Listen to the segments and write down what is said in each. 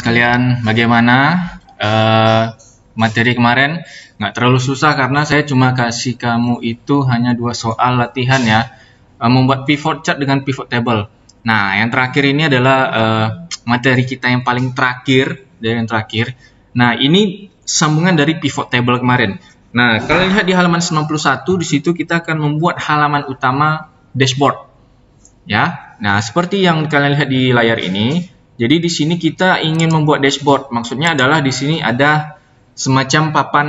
sekalian, bagaimana materi kemarin? Nggak terlalu susah karena saya cuma kasih kamu itu hanya 2 soal latihan ya, membuat pivot chart dengan pivot table. Nah, yang terakhir ini adalah materi kita yang paling terakhir, Nah, ini sambungan dari pivot table kemarin. Nah, kalian lihat di halaman 91, di situ kita akan membuat halaman utama dashboard. Ya, nah seperti yang kalian lihat di layar ini. Jadi di sini kita ingin membuat dashboard. Maksudnya adalah di sini ada semacam papan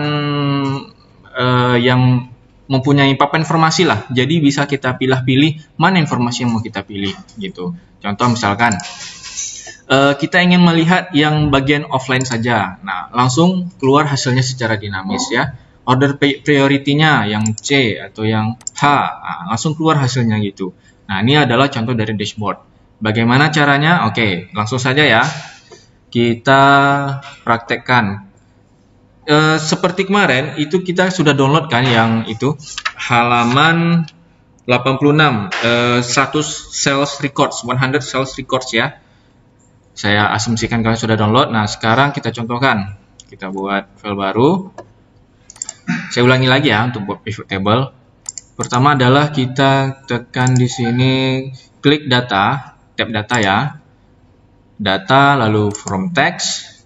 yang mempunyai papan informasi lah. Jadi bisa kita pilih-pilih mana informasi yang mau kita pilih gitu. Contoh misalkan kita ingin melihat yang bagian offline saja. Nah, langsung keluar hasilnya secara dinamis ya. Order priority-nya yang C atau yang H, nah, langsung keluar hasilnya gitu. Nah, ini adalah contoh dari dashboard. Bagaimana caranya? Oke, langsung saja ya. Kita praktekkan. Seperti kemarin, itu kita sudah download kan yang itu. Halaman 86, 100 sales records, 100 sales records ya. Saya asumsikan kalian sudah download. Nah, sekarang kita contohkan. Kita buat file baru. Saya ulangi lagi ya untuk buat pivot table. Pertama adalah kita tekan di sini, klik data, tab data ya. Data, lalu from text.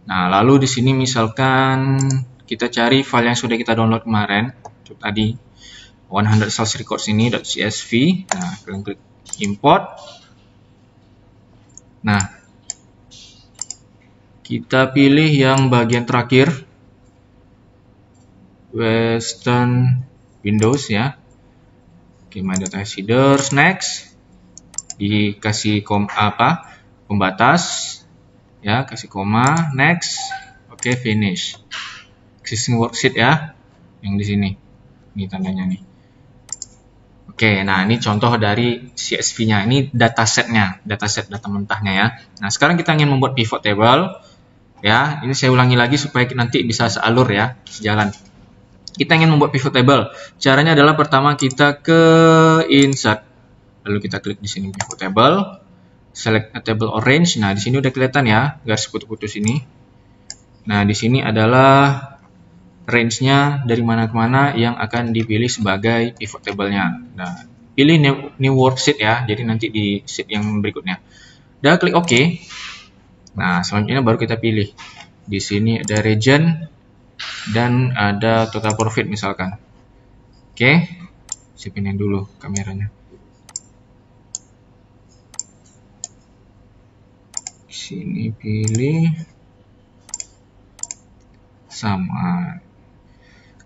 Nah, lalu di sini misalkan kita cari file yang sudah kita download kemarin. Itu tadi 100 sales records ini .csv. Nah, kalian klik import. Nah, kita pilih yang bagian terakhir. Western Windows ya. Oke, my data headers, next. Dikasih pembatas ya, kasih koma, next. Oke, finish. Existing worksheet ya, yang di sini. Ini tandanya nih. Oke, nah ini contoh dari CSV-nya. Ini datasetnya, data mentahnya ya. Nah, sekarang kita ingin membuat pivot table ya. Ini saya ulangi lagi supaya nanti bisa sealur ya, sejalan. Kita ingin membuat pivot table. Caranya adalah pertama kita ke insert, lalu kita klik di sini pivot table, select a table orange. Nah, di sini udah kelihatan ya garis putus-putus ini. Nah, di sini adalah range-nya dari mana ke mana yang akan dipilih sebagai pivot table-nya. Nah, pilih new worksheet ya. Jadi nanti di sheet yang berikutnya. Udah klik OK. Nah, selanjutnya baru kita pilih. Di sini ada region dan ada total profit misalkan. Oke, saya pindahin dulu kameranya. Sini pilih sama.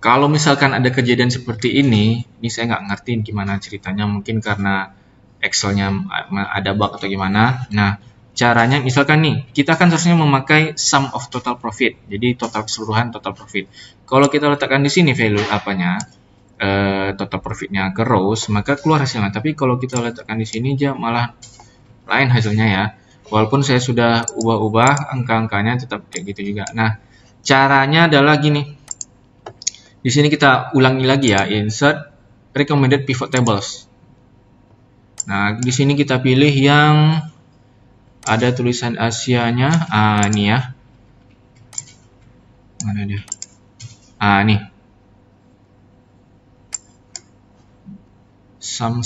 Kalau misalkan ada kejadian seperti ini saya nggak ngerti gimana ceritanya, mungkin karena Excel-nya ada bug atau gimana. Nah, caranya misalkan nih, kita kan seharusnya memakai sum of total profit. Jadi total keseluruhan total profit. Kalau kita letakkan di sini value apanya, total profitnya ke rows, maka keluar hasilnya. Tapi kalau kita letakkan di sini aja malah lain hasilnya ya. Walaupun saya sudah ubah-ubah angka-angkanya tetap kayak gitu juga. Nah, caranya adalah gini. Di sini kita ulangi lagi ya, insert recommended pivot tables. Nah, di sini kita pilih yang ada tulisan Asia-nya. Ini ya. Mana dia? Nih. Sum.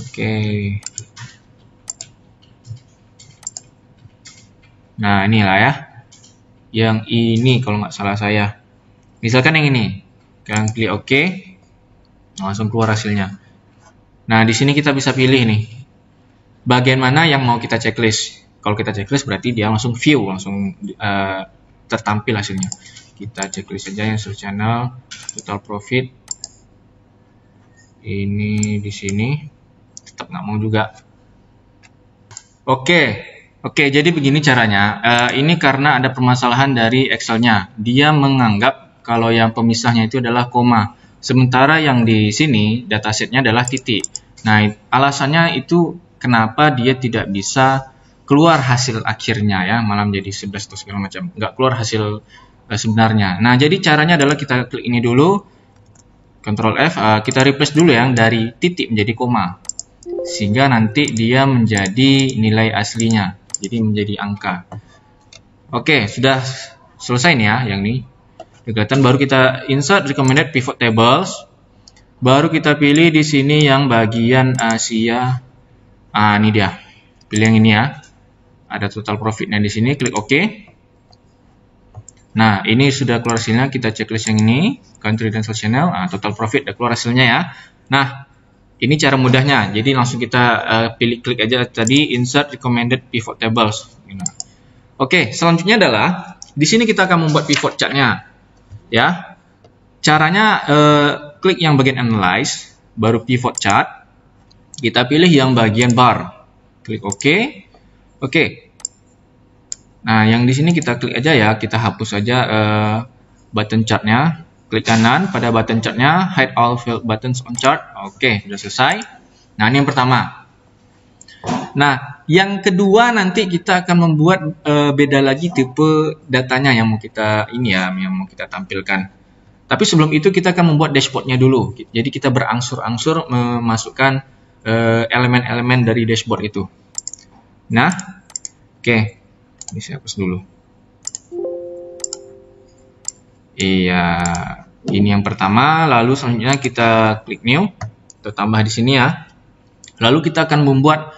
Oke. Nah, inilah ya. Yang ini kalau nggak salah saya. Misalkan yang ini. Kalian klik OK. Langsung keluar hasilnya. Nah, di sini kita bisa pilih nih. Bagian mana yang mau kita checklist. Kalau kita checklist berarti dia langsung view, langsung tertampil hasilnya. Kita checklist saja yang search channel, total profit. Ini di sini. Tetap nggak mau juga. Oke, jadi begini caranya. Ini karena ada permasalahan dari Excel-nya. Dia menganggap kalau yang pemisahnya itu adalah koma. Sementara yang di sini datasetnya adalah titik. Nah, alasannya itu kenapa dia tidak bisa keluar hasil akhirnya ya, malah menjadi 11 atau segala macam. Nggak keluar hasil sebenarnya. Nah, jadi caranya adalah kita klik ini dulu, Ctrl F, kita replace dulu yang dari titik menjadi koma. sehingga nanti dia menjadi nilai aslinya, jadi menjadi angka. Oke, sudah selesai nih ya yang ini. Kelihatan, baru kita insert recommended pivot tables. Baru kita pilih di sini yang bagian Asia. Ini dia. Pilih yang ini ya. Ada total profitnya di sini, klik OK. Nah, ini sudah keluar hasilnya. Kita checklist yang ini, country dan sales channel. Total profit udah keluar hasilnya ya. Nah, ini cara mudahnya. Jadi langsung kita pilih, klik aja tadi insert recommended pivot tables. Oke, selanjutnya adalah di sini kita akan membuat pivot chartnya. Ya, caranya klik yang bagian analyze, baru pivot chart. Kita pilih yang bagian bar, klik OK. Oke. Nah, yang di sini kita klik aja ya, kita hapus aja button chartnya. Klik kanan pada button chartnya, hide all field buttons on chart. Oke, sudah selesai. Nah, ini yang pertama. Nah, yang kedua nanti kita akan membuat beda lagi tipe datanya yang mau kita yang mau kita tampilkan. Tapi sebelum itu kita akan membuat dashboardnya dulu. Jadi kita berangsur-angsur memasukkan elemen-elemen dari dashboard itu. Nah, oke, ini saya hapus dulu. Iya, ini yang pertama. Lalu selanjutnya kita klik new, kita tambah di sini ya. Lalu kita akan membuat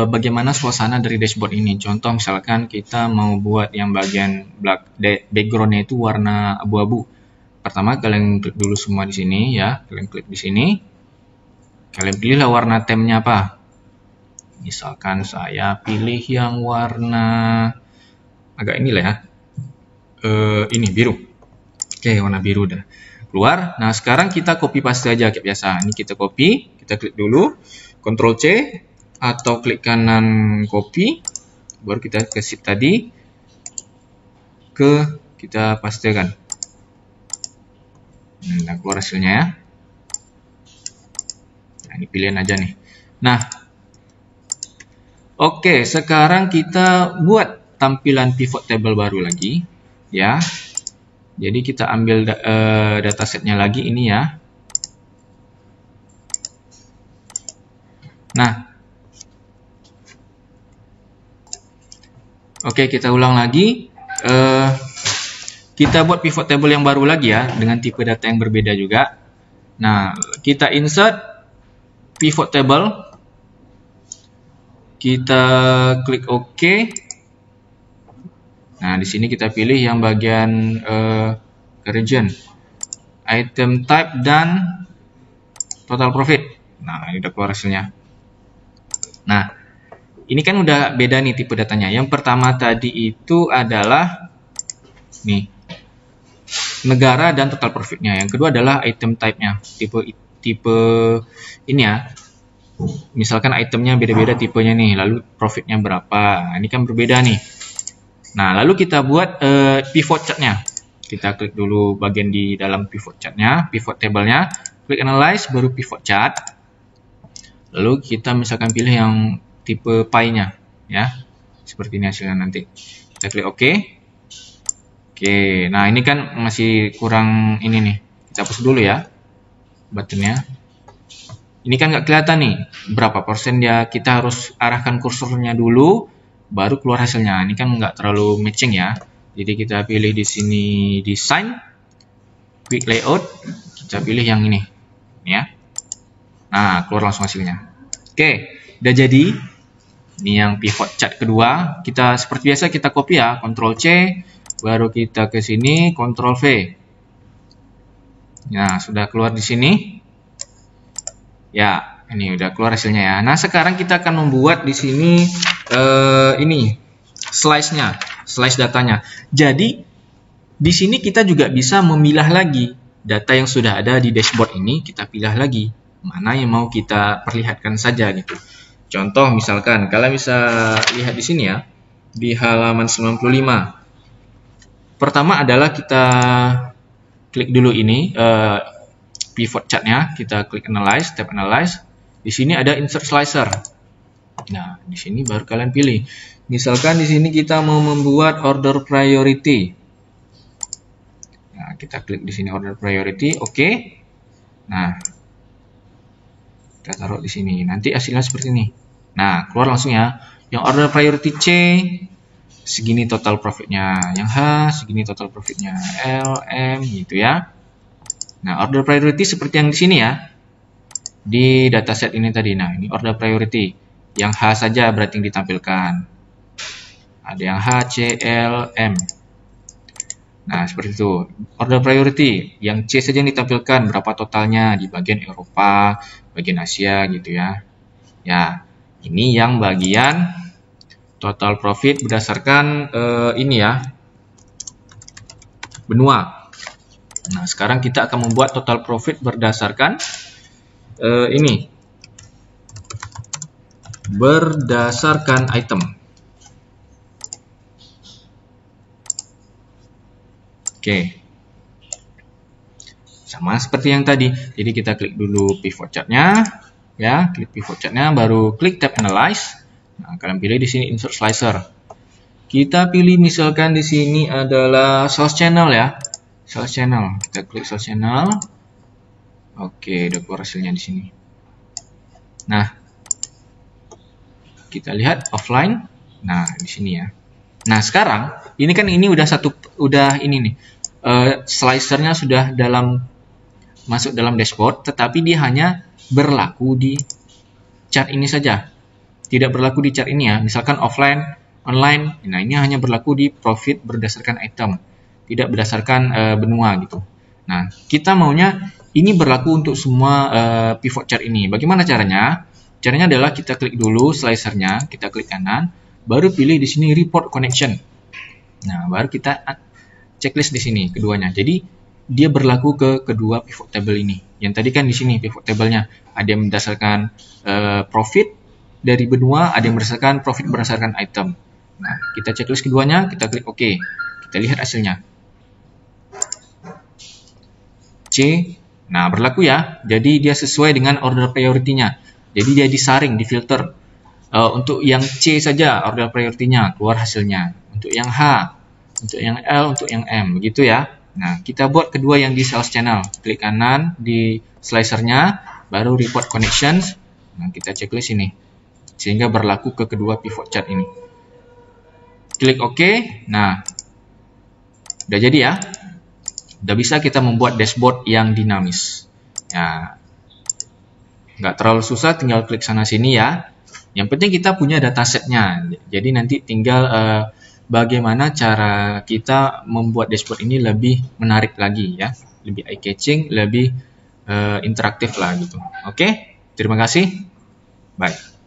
bagaimana suasana dari dashboard ini. Contoh misalkan kita mau buat yang bagian backgroundnya itu warna abu-abu. Pertama kalian klik dulu semua di sini ya. Kalian klik di sini. Kalian pilihlah warna temnya apa. Misalkan saya pilih yang warna agak inilah ya. Ini biru. Oke, warna biru udah keluar. Nah, sekarang kita copy paste aja kayak biasa. Ini kita copy, kita klik dulu, Ctrl C atau klik kanan copy, baru kita ke sheet tadi, kita pastekan. Nah, keluar hasilnya ya. Nah, ini pilihan aja nih. Nah, oke, sekarang kita buat tampilan pivot table baru lagi, ya. Jadi kita ambil datasetnya lagi ini ya. Nah, oke, kita ulang lagi. Kita buat pivot table yang baru lagi ya, dengan tipe data yang berbeda juga. Nah, kita insert pivot table. Kita klik OK. Nah, di sini kita pilih yang bagian region, item type, dan total profit. Nah, ini udah keluar hasilnya. Nah, ini kan udah beda nih tipe datanya. Yang pertama tadi itu adalah nih negara dan total profitnya. Yang kedua adalah item type-nya, tipe ini ya. Misalkan itemnya beda-beda tipenya nih, lalu profitnya berapa. Nah, ini kan berbeda nih. Nah, lalu kita buat pivot chart-nya. Kita klik dulu bagian di dalam pivot chart-nya, pivot table-nya, klik analyze, baru pivot chart. Lalu kita misalkan pilih yang tipe pie-nya, ya. Seperti ini hasilnya nanti. Kita klik OK. Oke, nah ini kan masih kurang ini nih. Kita hapus dulu ya buttonnya. Ini kan nggak kelihatan nih berapa persen ya. Kita harus arahkan kursornya dulu, baru keluar hasilnya. Ini kan nggak terlalu matching ya. Jadi kita pilih di sini design, quick layout, kita pilih yang ini, ya. Nah, keluar langsung hasilnya. Oke, udah jadi. Ini yang pivot chart kedua. Kita seperti biasa kita copy ya, Ctrl C, baru kita ke sini, Ctrl V. Nah, sudah keluar di sini. Ya, ini udah keluar hasilnya ya. Nah, sekarang kita akan membuat di sini ini slice-nya, slice datanya. Jadi di sini kita juga bisa memilah lagi data yang sudah ada di dashboard ini. Kita pilih lagi mana yang mau kita perlihatkan saja gitu. Contoh misalkan kalian bisa lihat di sini ya, di halaman 95. Pertama adalah kita klik dulu ini pivot chart-nya, kita klik analyze, tab analyze. Di sini ada insert slicer. Nah, di sini baru kalian pilih. Misalkan di sini kita mau membuat order priority. Nah, kita klik di sini order priority, oke. Nah, kita Kita taruh di sini. Nanti hasilnya seperti ini. Nah, keluar langsung ya. Yang order priority C, segini total profitnya. Yang H, segini total profitnya. L, M, gitu ya. Nah, order priority seperti yang di sini ya. Di dataset ini tadi. Nah, ini order priority. Yang H saja berarti yang ditampilkan. Ada yang H, C, L, M. Nah, seperti itu. Order priority. Yang C saja yang ditampilkan. Berapa totalnya di bagian Eropa, bagian Asia gitu ya. Ya, ini yang bagian total profit berdasarkan ini ya, benua. Nah, sekarang kita akan membuat total profit berdasarkan ini. Berdasarkan item. Oke. Sama seperti yang tadi. Jadi kita klik dulu pivot chart-nya, ya, klik pivot chart-nya, baru klik tab analyze. Nah, kalian pilih di sini insert slicer. Kita pilih misalkan di sini adalah sales channel ya. Sales channel. Kita klik sales channel. Oke, udah keluar hasilnya di sini. Nah, kita lihat offline. Nah, di sini ya. Nah, sekarang ini kan ini udah ini nih. Slicernya sudah masuk dalam dashboard, tetapi dia hanya berlaku di chart ini saja. Tidak berlaku di chart ini ya. Misalkan offline, online. Nah, ini hanya berlaku di profit berdasarkan item, tidak berdasarkan benua gitu. Nah, kita maunya ini berlaku untuk semua pivot chart ini. Bagaimana caranya? Caranya adalah kita klik dulu slicernya, kita klik kanan, baru pilih di sini report connection. Nah, baru kita checklist di sini keduanya. Jadi dia berlaku ke kedua pivot table ini. Yang tadi kan di sini pivot table-nya ada yang berdasarkan profit dari benua, ada yang berdasarkan profit berdasarkan item. Nah, kita checklist keduanya, kita klik OK. Kita lihat hasilnya. C. Nah, berlaku ya. Jadi dia sesuai dengan order priority-nya. Jadi dia disaring, difilter. Untuk yang C saja order priority-nya keluar hasilnya. Untuk yang H, untuk yang L, untuk yang M, begitu ya. Nah, kita buat kedua yang di sales channel. Klik kanan di slicernya, baru report connections. Nah, kita checklist ini. Sehingga berlaku ke kedua pivot chart ini. Klik OK. Nah, udah jadi ya. Udah bisa kita membuat dashboard yang dinamis. Ya, nggak terlalu susah, tinggal klik sana sini ya. Yang penting kita punya datasetnya. Jadi nanti tinggal bagaimana cara kita membuat dashboard ini lebih menarik lagi ya, lebih eye catching, lebih interaktif lah gitu. Oke, terima kasih. Bye.